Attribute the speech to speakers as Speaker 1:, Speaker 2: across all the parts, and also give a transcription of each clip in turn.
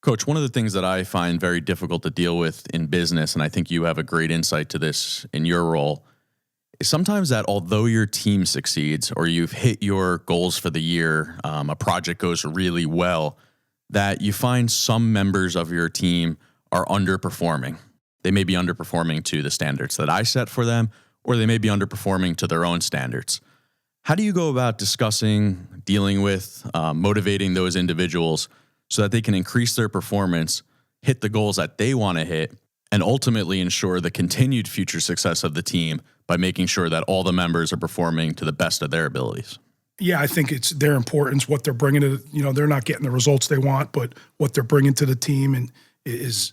Speaker 1: Coach, one of the things that I find very difficult to deal with in business, and I think you have a great insight to this in your role, is sometimes that although your team succeeds or you've hit your goals for the year, a project goes really well, that you find some members of your team are underperforming. They may be underperforming to the standards that I set for them, or they may be underperforming to their own standards. How do you go about discussing, dealing with, motivating those individuals so that they can increase their performance, hit the goals that they want to hit, and ultimately ensure the continued future success of the team by making sure that all the members are performing to the best of their abilities?
Speaker 2: Yeah, I think it's their importance, what they're bringing to, they're not getting the results they want, but what they're bringing to the team and is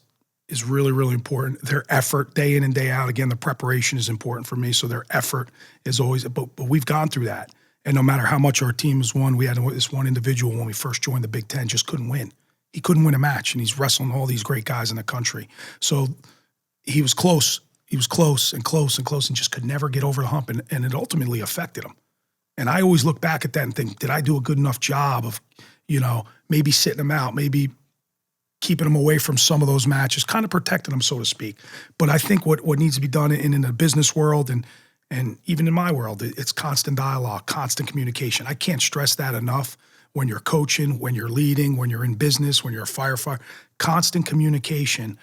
Speaker 2: really, really important. Their effort day in and day out. Again, the preparation is important for me. So their effort is always, but we've gone through that. And no matter how much our team has won, we had this one individual when we first joined the Big Ten just couldn't win. He couldn't win a match, and he's wrestling all these great guys in the country. So he was close. He was close and close and close and just could never get over the hump, and it ultimately affected him. And I always look back at that and think, did I do a good enough job of, maybe sitting him out, maybe keeping him away from some of those matches, kind of protecting him, so to speak. But I think what needs to be done in the business world and even in my world, it's constant dialogue, constant communication. I can't stress that enough. When you're coaching, when you're leading, when you're in business, when you're a firefighter, constant communication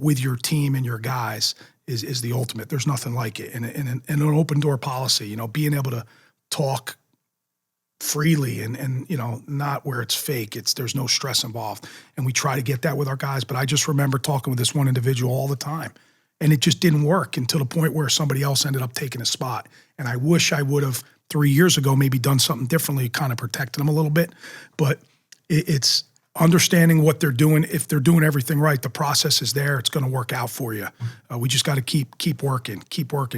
Speaker 2: with your team and your guys is the ultimate. There's nothing like it. And an open door policy, being able to talk freely and not where it's fake. There's no stress involved. And we try to get that with our guys. But I just remember talking with this one individual all the time. And it just didn't work until the point where somebody else ended up taking a spot. And I wish I would have 3 years ago maybe done something differently, kind of protected them a little bit. But it's understanding what they're doing. If they're doing everything right, the process is there. It's going to work out for you. We just got to keep working.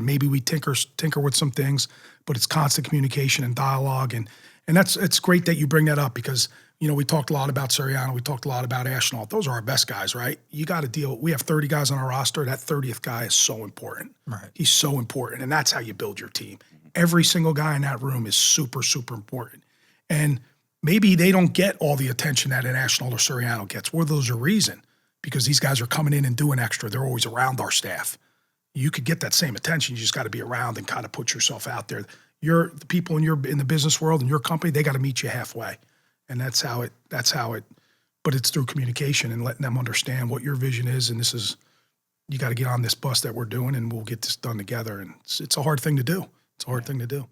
Speaker 2: Maybe we tinker with some things, but it's constant communication and dialogue. And it's great that you bring that up because we talked a lot about Suriano. We talked a lot about Ashnault. Those are our best guys, right? You got to deal. We have 30 guys on our roster. That 30th guy is so important.
Speaker 3: Right.
Speaker 2: He's so important, and that's how you build your team. Every single guy in that room is super, super important. And maybe they don't get all the attention that an Ashnault or Suriano gets. Well, there's a reason, because these guys are coming in and doing extra. They're always around our staff. You could get that same attention. You just got to be around and kind of put yourself out there. The people in the business world and your company, they got to meet you halfway. And that's how it, but it's through communication and letting them understand what your vision is. And you got to get on this bus that we're doing and we'll get this done together. And it's a hard thing to do. It's a hard thing to do.